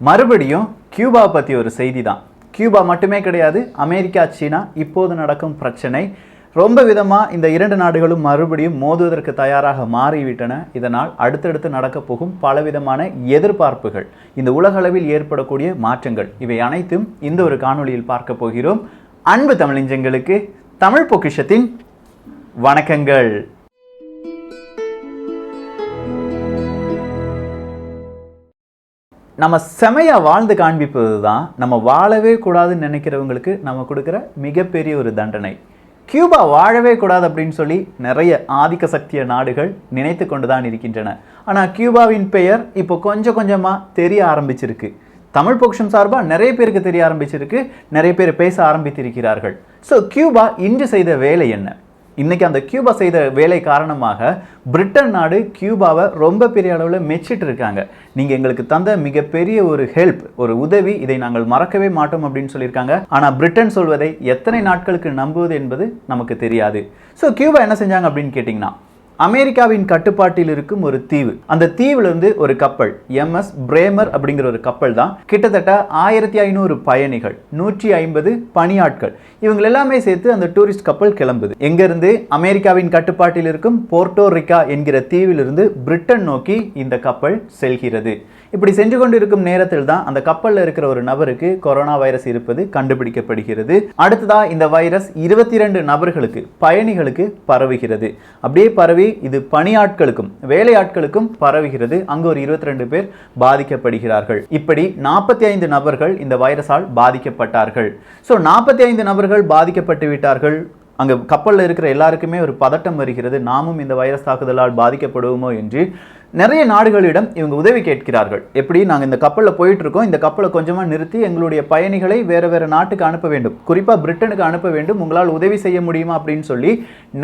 மறுபடியும் கியூபா பற்றி ஒரு செய்தி தான். கியூபா மட்டுமே கிடையாது, அமெரிக்கா, சீனா இப்போது நடக்கும் பிரச்சனை. ரொம்ப விதமாக இந்த இரண்டு நாடுகளும் மறுபடியும் மோதுவதற்கு தயாராக மாறிவிட்டன. இதனால் அடுத்தடுத்து நடக்கப் போகும் பலவிதமான எதிர்பார்ப்புகள், இந்த உலகளவில் ஏற்படக்கூடிய மாற்றங்கள், இவை அனைத்தும் இந்த ஒரு காணொளியில் பார்க்க போகிறோம். அன்பு தமிழஞ்சங்களுக்கு தமிழ் பொக்கிஷத்தின் வணக்கங்கள். நம்ம செமையா வாழ்ந்து காண்பிப்பது தான் நம்ம வாழவே கூடாதுன்னு நினைக்கிறவங்களுக்கு நம்ம கொடுக்குற மிகப்பெரிய ஒரு தண்டனை. கியூபா வாழவே கூடாது அப்படின்னு சொல்லி நிறைய ஆதிக்க சக்திய நாடுகள் நினைத்து கொண்டு தான் இருக்கின்றன. ஆனால் கியூபாவின் பெயர் இப்போ கொஞ்சம் கொஞ்சமாக தெரிய ஆரம்பிச்சிருக்கு. தமிழ் பொக்கிஷம் சார்பாக நிறைய பேருக்கு தெரிய ஆரம்பிச்சிருக்கு, நிறைய பேர் பேச ஆரம்பித்திருக்கிறார்கள். ஸோ கியூபா இன்று செய்த வேலை என்ன? இன்னைக்கு அந்த கியூபா செய்த வேலை காரணமாக பிரிட்டன் நாடு கியூபாவை ரொம்ப பெரிய அளவில் மெச்சிட்டு இருக்காங்க. நீங்கள் எங்களுக்கு தந்த மிகப்பெரிய ஒரு ஹெல்ப், ஒரு உதவி, இதை நாங்கள் மறக்கவே மாட்டோம் அப்படின்னு சொல்லியிருக்காங்க. ஆனால் பிரிட்டன் சொல்வதை எத்தனை நாட்களுக்கு நம்புவது என்பது நமக்கு தெரியாது. ஸோ கியூபா என்ன செஞ்சாங்க அப்படின்னு கேட்டிங்கன்னா, அமெரிக்காவின் கட்டுப்பாட்டில் இருக்கும் ஒரு தீவு, அந்த தீவுல இருந்து ஒரு கப்பல் MS பிரேமர் அப்படிங்கிற ஒரு கப்பல் தான். கிட்டத்தட்ட 1500 பயணிகள், 150 பணியாட்கள், இவங்க எல்லாமே சேர்த்து அந்த டூரிஸ்ட் கப்பல் கிளம்புது. எங்க இருந்து? அமெரிக்காவின் கட்டுப்பாட்டில் இருக்கும் போர்ட்டோ ரிக்கா என்கிற தீவிலிருந்து பிரிட்டன் நோக்கி இந்த கப்பல் செல்கிறது. இப்படி சென்று கொண்டு இருக்கும் நேரத்தில் தான் அந்த கப்பலில் இருக்கிற ஒரு நபருக்கு கொரோனா வைரஸ் இருப்பது கண்டுபிடிக்கப்படுகிறது. அடுத்ததா இந்த வைரஸ் 22 நபர்களுக்கு, பயணிகளுக்கு பரவுகிறது. அப்படியே பரவி இது பணியாட்களுக்கும் வேலையாட்களுக்கும் பரவுகிறது. அங்கு ஒரு 22 பேர் பாதிக்கப்படுகிறார்கள். இப்படி 45 நபர்கள் இந்த வைரஸால் பாதிக்கப்பட்டார்கள். ஸோ 45 நபர்கள் பாதிக்கப்பட்டு விட்டார்கள். அங்கே கப்பலில் இருக்கிற எல்லாருக்குமே ஒரு பதட்டம் வருகிறது, நாமும் இந்த வைரஸ் தாக்குதலால் பாதிக்கப்படுவோமோ என்று. நிறைய நாடுகளிடம் இவங்க உதவி கேட்கிறார்கள். எப்படி? நாங்கள் இந்த கப்பலில் போயிட்டு இருக்கோம், இந்த கப்பலை கொஞ்சமாக நிறுத்தி எங்களுடைய பயணிகளை வேறு வேறு நாட்டுக்கு அனுப்ப வேண்டும், குறிப்பாக பிரிட்டனுக்கு அனுப்ப வேண்டும், உங்களால் உதவி செய்ய முடியுமா அப்படின்னு சொல்லி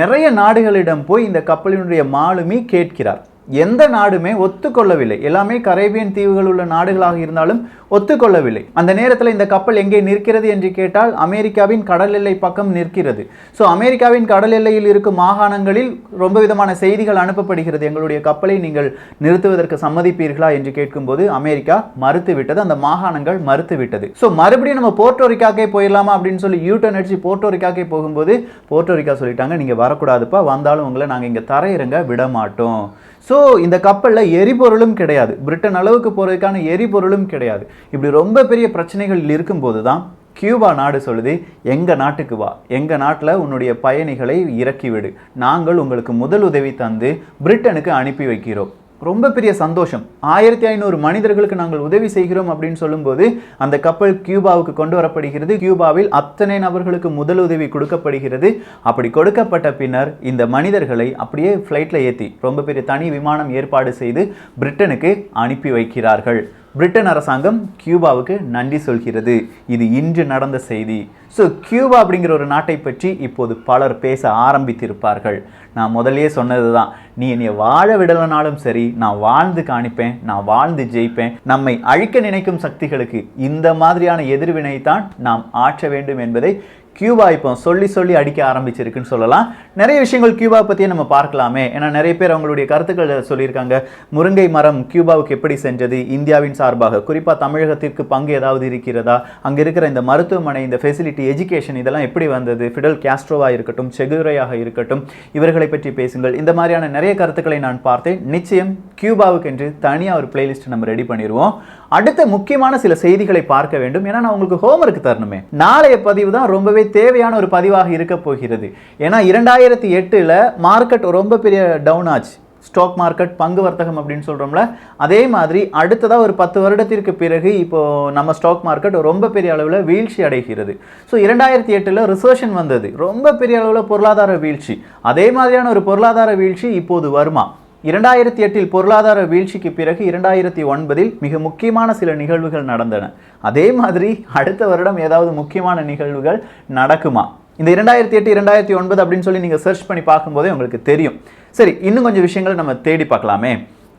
நிறைய நாடுகளிடம் போய் இந்த கப்பலினுடைய மாலுமி கேட்கிறார். எந்த நாடுமே ஒத்துக்கொள்ளவில்லை. எல்லாமே கரேபியன் தீவுகள் உள்ள நாடுகளாக இருந்தாலும் ஒத்துக்கொள்ளவில்லை. அந்த நேரத்தில் இந்த கப்பல் எங்கே நிற்கிறது என்று கேட்டால் அமெரிக்காவின் கடல் எல்லை பக்கம் நிற்கிறது. ஸோ அமெரிக்காவின் கடல் எல்லையில் இருக்கும் மாகாணங்களில் ரொம்ப விதமான செய்திகள் அனுப்பப்படுகிறது. எங்களுடைய கப்பலை நீங்கள் நிறுத்துவதற்கு சம்மதிப்பீர்களா என்று கேட்கும்போது அமெரிக்கா மறுத்துவிட்டது, அந்த மாகாணங்கள் மறுத்துவிட்டது. ஸோ மறுபடியும் நம்ம போர்ட்டோரிக்காக்கே போயிடலாமா அப்படின்னு சொல்லி யூட்டர்ன் அடிச்சு போர்ட்டோரிக்காக்கே போகும்போது போர்ட்டோரிக்கா சொல்லிட்டாங்க, நீங்கள் வரக்கூடாதுப்பா, வந்தாலும் உங்களை நாங்கள் இங்கே தரையிறங்க விட மாட்டோம். ஸோ இந்த கப்பலில் எரிபொருளும் கிடையாது, பிரிட்டன் அளவுக்கு போகிறதுக்கான எரிபொருளும் கிடையாது. இப்படி ரொம்ப பெரிய பிரச்சனைகள் இருக்கும்போது தான் கியூபா நாடு சொல்லுது, எங்கள் நாட்டுக்கு வா, எங்கள் நாட்டில் உன்னுடைய பயணிகளை இறக்கிவிடு, நாங்கள் உங்களுக்கு முதல் உதவி தந்து பிரிட்டனுக்கு அனுப்பி வைக்கிறோம். ரொம்ப பெரிய சந்தோஷம். 1500 மனிதர்களுக்கு நாங்கள் உதவி செய்கிறோம் அப்படின்னு சொல்லும்போது அந்த கப்பல் கியூபாவுக்கு கொண்டு வரப்படுகிறது. கியூபாவில் அத்தனை நபர்களுக்கு முதல் உதவி கொடுக்கப்படுகிறது. அப்படி கொடுக்கப்பட்ட பின்னர் இந்த மனிதர்களை அப்படியே ஃப்ளைட்டில் ஏற்றி ரொம்ப பெரிய தனி விமானம் ஏற்பாடு செய்து பிரிட்டனுக்கு அனுப்பி வைக்கிறார்கள். பிரிட்டன் அரசாங்கம் கியூபாவுக்கு நன்றி சொல்கிறது. இது இன்று நடந்த செய்தி. ஸோ கியூபா அப்படிங்கிற ஒரு நாட்டை பற்றி இப்போது பலர் பேச ஆரம்பித்திருப்பார்கள். நான் முதல்லயே சொன்னது தான், நீ என்னை வாழ விடலனாலும் சரி, நான் வாழ்ந்து காணிப்பேன், நான் வாழ்ந்து ஜெயிப்பேன். நம்மை அழிக்க நினைக்கும் சக்திகளுக்கு இந்த மாதிரியான எதிர்வினை தான் நாம் ஆற்ற வேண்டும் என்பதை கியூபா இப்போ சொல்லி சொல்லி அடிக்க ஆரம்பிச்சிருக்குன்னு சொல்லலாம். நிறைய விஷயங்கள் கியூபா பற்றியே நம்ம பார்க்கலாமே. ஏன்னா நிறைய பேர் அவங்களுடைய கருத்துக்கள் சொல்லியிருக்காங்க. முருங்கை மரம் கியூபாவுக்கு எப்படி சென்றது, இந்தியாவின் சார்பாக குறிப்பாக தமிழகத்திற்கு பங்கு ஏதாவது இருக்கிறதா, அங்கே இருக்கிற இந்த மருத்துவமனை, இந்த ஃபெசிலிட்டி, எஜுகேஷன், இதெல்லாம் எப்படி வந்தது, ஃபிடல் காஸ்ட்ரோவாக இருக்கட்டும், செகுரையாக இருக்கட்டும், இவர்களை பற்றி பேசுங்கள். இந்த மாதிரியான நிறைய கருத்துக்களை நான் பார்த்தேன். நிச்சயம் கியூபாவுக்கு என்று தனியாக ஒரு பிளேலிஸ்ட் நம்ம ரெடி பண்ணிடுவோம். அடுத்த முக்கியமான சில செய்திகளை பார்க்க வேண்டும். ஏன்னா நான் உங்களுக்கு ஹோம்வொர்க் தரணுமே. நாளைய பதிவு தான் ரொம்பவே தேவையான ஒரு பதிவாக இருக்க போகிறது. ஏன்னா 2008 மார்க்கெட் ரொம்ப பெரிய டவுன் ஆச்சு. ஸ்டாக் மார்க்கெட், பங்கு வர்த்தகம் அப்படின்னு சொல்கிறோம்ல, அதே மாதிரி அடுத்ததாக ஒரு 10 வருடத்திற்கு பிறகு இப்போது நம்ம ஸ்டாக் மார்க்கெட் ரொம்ப பெரிய அளவில் வீழ்ச்சி அடைகிறது. ஸோ 2008 ரிசெஷன் வந்தது, ரொம்ப பெரிய அளவில் பொருளாதார வீழ்ச்சி. அதே மாதிரியான ஒரு பொருளாதார வீழ்ச்சி இப்போது வருமா? 2008 பொருளாதார வீழ்ச்சிக்கு பிறகு 2009 மிக முக்கியமான சில நிகழ்வுகள் நடந்தன. அதே மாதிரி அடுத்த வருடம் ஏதாவது முக்கியமான நிகழ்வுகள் நடக்குமா? இந்த 2008 2009 அப்படின்னு சொல்லி நீங்கள் சர்ச் பண்ணி பார்க்கும்போதே உங்களுக்கு தெரியும். சரி, இன்னும் கொஞ்சம் விஷயங்கள் நம்ம தேடி பார்க்கலாமே.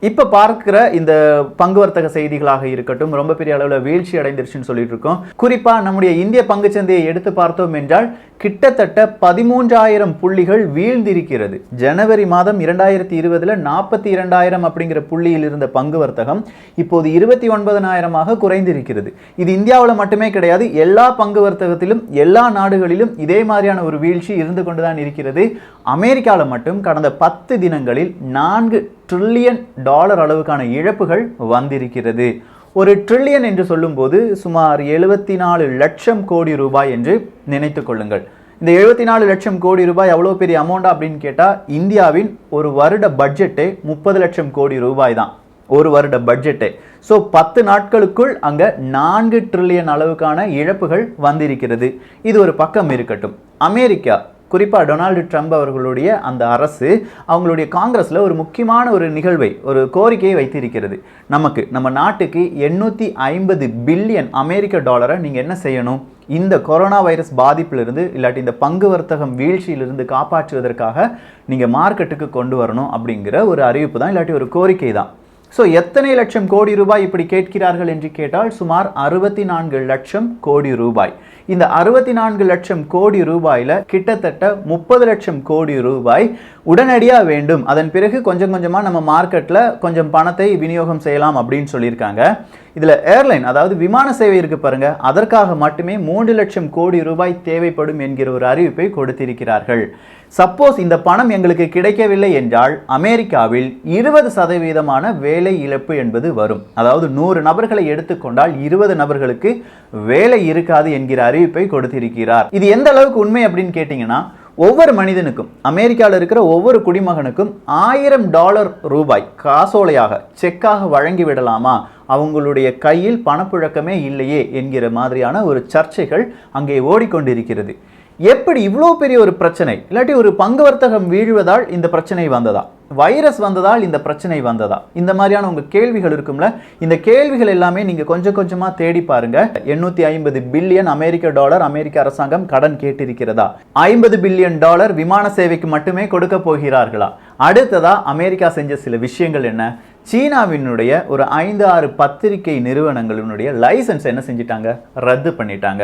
இப்போ பார்க்கிற இந்த பங்கு வர்த்தக செய்திகளாக இருக்கட்டும் ரொம்ப பெரிய அளவில் வீழ்ச்சி அடைந்துருச்சுன்னு சொல்லிட்டு இருக்கோம். குறிப்பாக நம்முடைய இந்திய பங்குச்சந்தையை எடுத்து பார்த்தோம் என்றால் கிட்டத்தட்ட 13,000 புள்ளிகள் வீழ்ந்திருக்கிறது. ஜனவரி மாதம் 2020 42,000 அப்படிங்கிற புள்ளியில் இருந்த பங்கு வர்த்தகம் இப்போது 29,000 குறைந்திருக்கிறது. இது இந்தியாவில் மட்டுமே கிடையாது, எல்லா பங்கு வர்த்தகத்திலும் எல்லா நாடுகளிலும் இதே மாதிரியான ஒரு வீழ்ச்சி இருந்து கொண்டுதான் இருக்கிறது. அமெரிக்காவில் மட்டும் கடந்த 10 தினங்களில் $4 ட்ரில்லியன் அளவுக்கான இழப்புகள் வந்திருக்கிறது. ஒரு ட்ரில்லியன் என்று சொல்லும்போது சுமார் 74 லட்சம் கோடி ரூபாய் என்று நினைத்துக் கொள்ளுங்கள். இந்த 74 லட்சம் கோடி ரூபாய் அவ்வளோ பெரிய அமௌண்டா அப்படின்னு கேட்டால் இந்தியாவின் ஒரு வருட பட்ஜெட்டே 30 லட்சம் கோடி ரூபாய் தான், ஒரு வருட பட்ஜெட்டே. ஸோ 10 நாட்களுக்குள் அங்கே 4 ட்ரில்லியன் அளவுக்கான இழப்புகள் வந்திருக்கிறது. இது ஒரு பக்கம் இருக்கட்டும். அமெரிக்கா குறிப்பாக டொனால்டு ட்ரம்ப் அவர்களுடைய அந்த அரசு அவங்களுடைய காங்கிரஸில் ஒரு முக்கியமான ஒரு நிகழ்வை ஒரு கோரிக்கையை வைத்திருக்கிறது. நம்ம நாட்டுக்கு 850 பில்லியன் அமெரிக்க டாலரை நீங்கள் என்ன செய்யணும், இந்த கொரோனா வைரஸ் பாதிப்பிலிருந்து இல்லாட்டி இந்த பங்கு வர்த்தகம் வீழ்ச்சியிலிருந்து காப்பாற்றுவதற்காக நீங்கள் மார்க்கெட்டுக்கு கொண்டு வரணும் அப்படிங்கிற ஒரு அறிவிப்பு தான், இல்லாட்டி ஒரு கோரிக்கை தான். ஸோ எத்தனை லட்சம் கோடி ரூபாய் இப்படி கேட்கிறார்கள் என்று கேட்டால் சுமார் 64 லட்சம் கோடி ரூபாய். இந்த 64 லட்சம் கோடி ரூபாயில் கிட்டத்தட்ட 30 லட்சம் கோடி ரூபாய் உடனடியாக வேண்டும். அதன் பிறகு கொஞ்சம் கொஞ்சமாக நம்ம மார்க்கெட்டில் கொஞ்சம் பணத்தை விநியோகம் செய்யலாம் அப்படின்னு சொல்லியிருக்காங்க. இதில் ஏர்லைன் அதாவது விமான சேவை இருக்கு பாருங்க, அதற்காக மட்டுமே 3 லட்சம் கோடி ரூபாய் தேவைப்படும் என்கிற ஒரு அறிவிப்பை கொடுத்திருக்கிறார்கள். சப்போஸ் இந்த பணம் எங்களுக்கு கிடைக்கவில்லை என்றால் அமெரிக்காவில் 20% வேலை இழப்பு என்பது வரும். அதாவது 100 நபர்களை எடுத்துக்கொண்டால் 20 நபர்களுக்கு வேலை இருக்காது என்கிற அறிவிப்பை கொடுத்திருக்கிறார். இது எந்த அளவுக்கு உண்மை அப்படின்னு கேட்டீங்கன்னா, ஒவ்வொரு மனிதனுக்கும் அமெரிக்காவில் இருக்கிற ஒவ்வொரு குடிமகனுக்கும் $1000 ரூபாய் காசோலையாக செக்காக வழங்கி விடலாமா, அவங்களுடைய கையில் பணப்புழக்கமே இல்லையே என்கிற மாதிரியான ஒரு சர்ச்சைகள் அங்கே ஓடிக்கொண்டிருக்கிறது. எப்படி இவ்வளோ பெரிய ஒரு பிரச்சனை, இல்லாட்டி ஒரு பங்கு வர்த்தகம் வீழ்வதால் இந்த பிரச்சனை வந்ததா, வைரஸ் வந்ததால் இந்த பிரச்சனை வந்ததா, இந்த மாதிரியான உங்க கேள்விகள் இருக்கும்ல. இந்த கேள்விகள் எல்லாமே நீங்க கொஞ்சம் கொஞ்சமா தேடி பாருங்க. 850 பில்லியன் அமெரிக்க டாலர் அமெரிக்க அரசாங்கம் கடன் கேட்டிருக்கிறதா, $50 பில்லியன் விமான சேவைக்கு மட்டுமே கொடுக்க போகிறார்களா, அடுத்ததா அமெரிக்கா செஞ்ச சில விஷயங்கள் என்ன, சீனாவினுடைய ஒரு 5-6 பத்திரிகை நிறுவனங்களினுடைய லைசன்ஸ் என்ன செஞ்சிட்டாங்க, ரத்து பண்ணிட்டாங்க.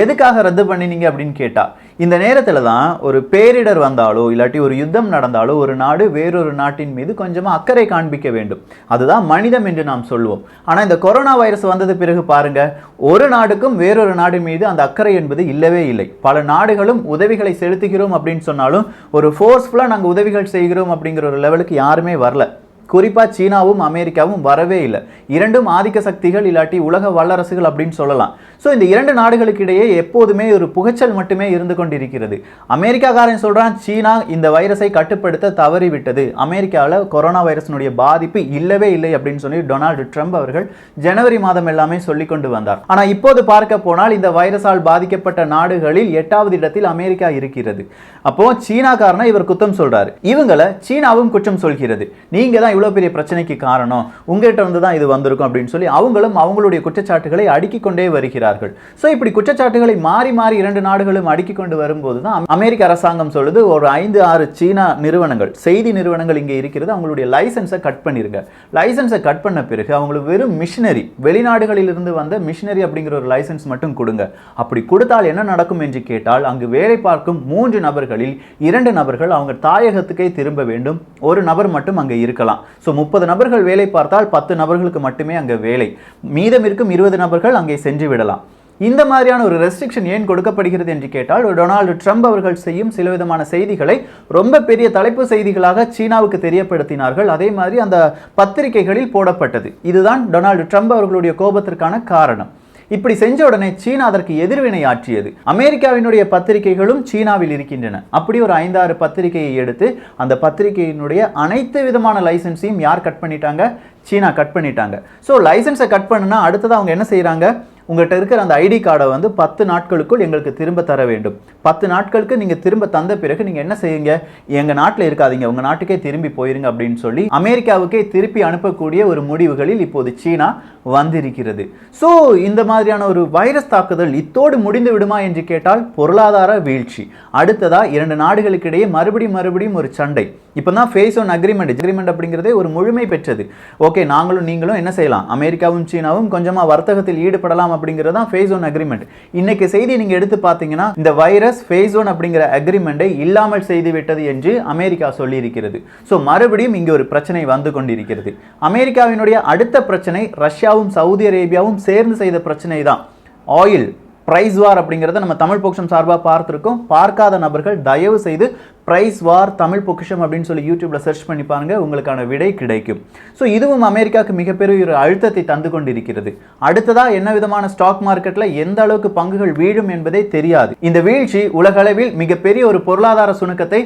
எதுக்காக ரத்து பண்ணினீங்க அப்படின்னு கேட்டா, இந்த நேரத்தில் தான் ஒரு பேரிடர் வந்தாலோ இல்லாட்டி ஒரு யுத்தம் நடந்தாலோ ஒரு நாடு வேறொரு நாட்டின் மீது கொஞ்சமா அக்கறை காண்பிக்க வேண்டும். அதுதான் மனிதம் என்று நாம் சொல்லுவோம். ஆனா இந்த கொரோனா வைரஸ் வந்தது பிறகு பாருங்க, ஒரு நாடுக்கும் வேறொரு நாடு மீது அந்த அக்கறை என்பது இல்லவே இல்லை. பல நாடுகளும் உதவிகளை செலுத்துகிறோம் அப்படின்னு சொன்னாலும் ஒரு ஃபோர்ஸ்ஃபுல்லா நாங்கள் உதவிகள் செய்கிறோம் அப்படிங்கிற ஒரு லெவலுக்கு யாருமே வரல. குறிப்பாக சீனாவும் அமெரிக்காவும் வரவே இல்லை. இரண்டும் ஆதிக்க சக்திகள் இல்லாட்டி உலக வல்லரசுகள் அப்படின்னு சொல்லலாம். ஸோ இந்த இரண்டு நாடுகளுக்கு இடையே எப்போதுமே ஒரு புகைச்சல் மட்டுமே இருந்து கொண்டிருக்கிறது. அமெரிக்காக்காரன் சொல்கிறான் சீனா இந்த வைரஸை கட்டுப்படுத்த தவறிவிட்டது, அமெரிக்காவில் கொரோனா வைரஸினுடைய பாதிப்பு இல்லவே இல்லை அப்படின்னு சொல்லி டொனால்டு ட்ரம்ப் அவர்கள் ஜனவரி மாதம் எல்லாமே சொல்லி கொண்டு வந்தார். ஆனால் இப்போது பார்க்க போனால் இந்த வைரஸால் பாதிக்கப்பட்ட நாடுகளில் 8வது இடத்தில் அமெரிக்கா இருக்கிறது. அப்போ சீனாக்காரனை இவர் குற்றம் சொல்றாரு, இவங்களை சீனாவும் குற்றம் சொல்கிறது. நீங்க தான் இவ்வளவு பெரிய பிரச்சனைக்கு காரணம், உங்ககிட்ட இருந்து தான் இது வந்திருக்கும் அப்படின்னு சொல்லி அவங்களும் அவங்களுடைய குற்றச்சாட்டுகளை அடுக்கிக் கொண்டே வருகிறார்கள். ஸோ இப்படி குற்றச்சாட்டுகளை மாறி மாறி இரண்டு நாடுகளும் அடுக்கிக் கொண்டு வரும்போது தான் அமெரிக்க அரசாங்கம் சொல்லுது, ஒரு 5-6 சீனா நிறுவனங்கள், செய்தி நிறுவனங்கள் இங்கே இருக்கிறது, அவங்களுடைய லைசன்ஸை கட் பண்ணிருங்க. லைசன்ஸை கட் பண்ண பிறகு அவங்களுக்கு வெறும் மிஷினரி, வெளிநாடுகளில் இருந்து வந்த மிஷினரி அப்படிங்கிற ஒரு லைசன்ஸ் மட்டும் கொடுங்க. அப்படி கொடுத்தால் என்ன நடக்கும் என்று கேட்டால், அங்கு வேலை பார்க்கும் 3 நபர்களில் 2 நபர்கள் அவங்க தாயகத்துக்கே திரும்ப வேண்டும், ஒரு நபர் மட்டும் அங்கே இருக்கலாம். ஸோ 30 நபர்கள் வேலை பார்த்தால் 10 நபர்களுக்கு மட்டுமே அங்கே வேலை, மீதம் இருக்கும் 20 நபர்கள் அங்கே சென்று விடலாம். இந்த மாதிரியான ஒரு ரெஸ்ட்ரிக்ஷன் ஏன் கொடுக்கப்படுகிறது என்று கேட்டால், டொனால்டு ட்ரம்ப் அவர்கள் செய்யும் சில விதமான செய்திகளை ரொம்ப பெரிய தலைப்பு செய்திகளாக சீனாவுக்கு தெரியப்படுத்தினார்கள். அதே மாதிரி அந்த பத்திரிகைகளில் போடப்பட்டது. இதுதான் டொனால்டு ட்ரம்ப் அவர்களுடைய கோபத்திற்கான காரணம். இப்படி செஞ்ச உடனே சீனா அதற்கு எதிர்வினை ஆற்றியது. அமெரிக்காவினுடைய பத்திரிகைகளும் சீனாவில் இருக்கின்றன. அப்படி ஒரு 5-6 பத்திரிகையை எடுத்து அந்த பத்திரிகையினுடைய அனைத்து விதமான லைசன்ஸையும் யார் கட் பண்ணிட்டாங்க, சீனா கட் பண்ணிட்டாங்க. ஸோ லைசன்ஸை கட் பண்ணுனா அடுத்தது அவங்க என்ன செய்யறாங்க, உங்கள்கிட்ட இருக்கிற அந்த ஐடி கார்டை 10 நாட்களுக்குள் எங்களுக்கு திரும்ப தர வேண்டும். 10 நாட்களுக்கு நீங்கள் திரும்ப தந்த பிறகு நீங்கள் என்ன செய்யுங்க, எங்கள் நாட்டில் இருக்காதீங்க, உங்கள் நாட்டுக்கே திரும்பி போயிருங்க அப்படின்னு சொல்லி அமெரிக்காவுக்கே திருப்பி அனுப்பக்கூடிய ஒரு முடிவுகளில் இப்போது சீனா வந்திருக்கிறது. ஸோ இந்த மாதிரியான ஒரு வைரஸ் தாக்குதல் இத்தோடு முடிந்து விடுமா என்று கேட்டால் பொருளாதார வீழ்ச்சி. அடுத்ததா 2 நாடுகளுக்கு இடையே மறுபடியும் ஒரு சண்டை. இப்போ தான் ஃபேஸ் ஒன் அக்ரிமெண்ட் அப்படிங்கிறதே ஒரு முழுமை பெற்றது. ஓகே, நாங்களும் நீங்களும் என்ன செய்யலாம், அமெரிக்காவும் சீனாவும் கொஞ்சமாக வர்த்தகத்தில் ஈடுபடலாம் அப்படிங்கிறது தான் ஃபேஸ் ஒன் அக்ரிமெண்ட். இன்னைக்கு செய்தி நீங்கள் எடுத்து பார்த்தீங்கன்னா இந்த வைரஸ் ஃபேஸ் ஒன் அப்படிங்கிற அக்ரிமெண்ட்டை இல்லாமல் செய்துவிட்டது என்று அமெரிக்கா சொல்லியிருக்கிறது. ஸோ மறுபடியும் இங்கே ஒரு பிரச்சனை வந்து கொண்டிருக்கிறது. அமெரிக்காவினுடைய அடுத்த பிரச்சனை ரஷ்யாவும் சவுதி அரேபியாவும் சேர்ந்து செய்த பிரச்சனை தான், ஆயில் பிரைஸ் வார் அப்படிங்கிறத நம்ம தமிழ் பொக்கிஷம் சார்பாக பார்த்துருக்கோம். பார்க்காத நபர்கள் தயவு செய்து பிரைஸ் வார் தமிழ் பொக்கிஷம் அப்படின்னு சொல்லி யூடியூப்ல சர்ச் பண்ணி பாருங்க, உங்களுக்கான விடை கிடைக்கும். ஸோ இதுவும் அமெரிக்காவுக்கு மிகப்பெரிய ஒரு அழுத்தத்தை தந்து கொண்டிருக்கிறது. அடுத்ததா என்ன விதமான ஸ்டாக் மார்க்கெட்ல எந்த அளவுக்கு பங்குகள் வீழும் என்பதே தெரியாது. இந்த வீழ்ச்சி உலகளவில் மிகப்பெரிய ஒரு பொருளாதார சுணக்கத்தை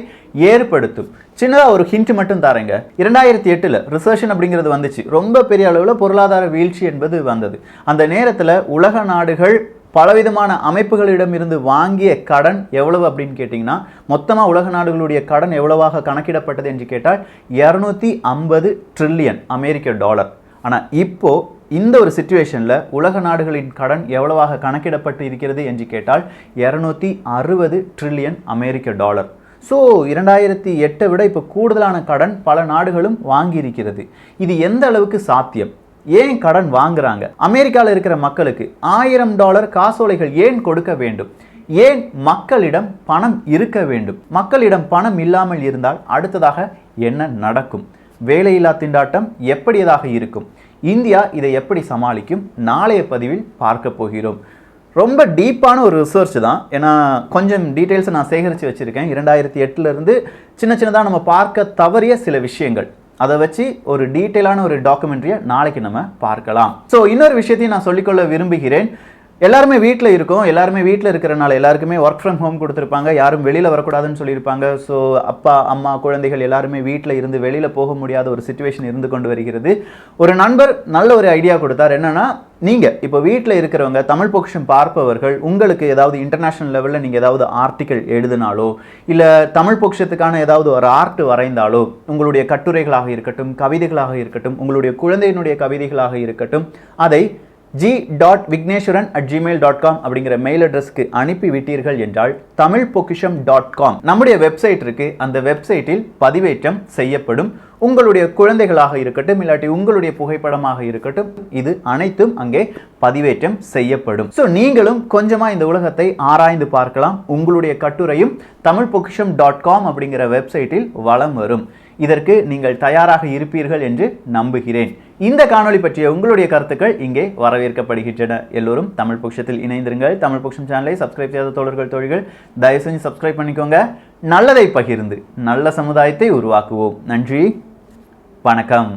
ஏற்படுத்தும். சின்னதா ஒரு ஹிண்ட் மட்டும் தாரேங்க. 2008 ரிசெஷன் அப்படிங்கிறது வந்துச்சு, ரொம்ப பெரிய அளவில் பொருளாதார வீழ்ச்சி என்பது வந்தது. அந்த நேரத்தில் உலக நாடுகள் பலவிதமான அமைப்புகளிடம் இருந்து வாங்கிய கடன் எவ்வளவு அப்படின்னு கேட்டிங்கன்னா, மொத்தமாக உலக நாடுகளுடைய கடன் எவ்வளவாக கணக்கிடப்பட்டது என்று கேட்டால் 250 ட்ரில்லியன் அமெரிக்க டாலர். ஆனால் இப்போ இந்த ஒரு சிச்சுவேஷனில் உலக நாடுகளின் கடன் எவ்வளவாக கணக்கிடப்பட்டு இருக்கிறது என்று கேட்டால் 260 ட்ரில்லியன் அமெரிக்க டாலர். ஸோ 2008 விட இப்போ கூடுதலான கடன் பல நாடுகளும் வாங்கியிருக்கிறது. இது எந்த அளவுக்கு சாத்தியம்? ஏன் கடன் வாங்குறாங்க? அமெரிக்காவில் இருக்கிற மக்களுக்கு $1000 காசோலைகள் ஏன் கொடுக்க வேண்டும்? ஏன் மக்களிடம் பணம் இருக்க வேண்டும்? மக்களிடம் பணம் இல்லாமல் இருந்தால் அடுத்ததாக என்ன நடக்கும்? வேலையில்லா திண்டாட்டம் எப்படியதாக இருக்கும்? இந்தியா இதை எப்படி சமாளிக்கும்? நாளைய பதிவில் பார்க்க போகிறோம். ரொம்ப டீப்பான ஒரு ரிசர்ச் தான், ஏன்னா கொஞ்சம் டீட்டெயில்ஸை நான் சேகரித்து வச்சுருக்கேன். 2008 சின்னதாக நம்ம பார்க்க தவறிய சில விஷயங்கள், அதை வச்சு ஒரு டீட்டெயிலான ஒரு டாக்குமெண்ட்ரியை நாளைக்கு நம்ம பார்க்கலாம். ஸோ இன்னொரு விஷயத்தையும் நான் சொல்லிக்கொள்ள விரும்புகிறேன். எல்லாருமே வீட்டில் இருக்கோம், எல்லாருமே வீட்டில் இருக்கிறனால எல்லாருக்குமே ஒர்க் ஃப்ரம் ஹோம் கொடுத்துருப்பாங்க, யாரும் வெளியில் வரக்கூடாதுன்னு சொல்லியிருப்பாங்க. ஸோ அப்பா அம்மா குழந்தைகள் எல்லாருமே வீட்டில் இருந்து வெளியில் போக முடியாத ஒரு சிச்சுவேஷன் இருந்து கொண்டு வருகிறது. ஒரு நண்பர் நல்ல ஒரு ஐடியா கொடுத்தார். என்னன்னா, நீங்கள் இப்போ வீட்டில் இருக்கிறவங்க, தமிழ் பொக்கிஷம் பார்ப்பவர்கள், உங்களுக்கு ஏதாவது இன்டர்நேஷனல் லெவலில் நீங்கள் ஏதாவது ஆர்டிக்கல் எழுதினாலோ இல்லை தமிழ் பொக்கிஷத்துக்கான ஏதாவது ஒரு ஆர்ட் வரைந்தாலோ, உங்களுடைய கட்டுரைகளாக இருக்கட்டும், கவிதைகளாக இருக்கட்டும், உங்களுடைய குழந்தையினுடைய கவிதைகளாக இருக்கட்டும், அதை g.vigneswaran@gmail.com அப்படிங்கிற மெயில் அட்ரஸ்க்கு அனுப்பி விட்டீர்கள் என்றால் tamilpokisham.com நம்முடைய வெப்சைட் இருக்கு, அந்த வெப்சைட்டில் பதிவேற்றம் செய்யப்படும். உங்களுடைய குழந்தைகளாக இருக்கட்டும், இல்லாட்டி உங்களுடைய புகைப்படமாக இருக்கட்டும், இது அனைத்தும் அங்கே பதிவேற்றம் செய்யப்படும். ஸோ நீங்களும் கொஞ்சமா இந்த உலகத்தை ஆராய்ந்து பார்க்கலாம். உங்களுடைய கட்டுரையும் tamilpokisham.com அப்படிங்கிற வெப்சைட்டில் வலம் வரும். இதற்கு நீங்கள் தயாராக இருப்பீர்கள் என்று நம்புகிறேன். இந்த காணொளி பற்றிய உங்களுடைய கருத்துக்கள் இங்கே வரவேற்கப்படுகின்றன. எல்லோரும் தமிழ் பொக்கிஷத்தில் இணைந்திருங்கள். தமிழ் பொக்கிஷம் சேனலை சப்ஸ்கிரைப் செய்யாத தோழர்கள் தோழிகள் தயவு செஞ்சு சப்ஸ்கிரைப் பண்ணிக்கோங்க. நல்லதை பகிர்ந்து நல்ல சமுதாயத்தை உருவாக்குவோம். நன்றி, வணக்கம்.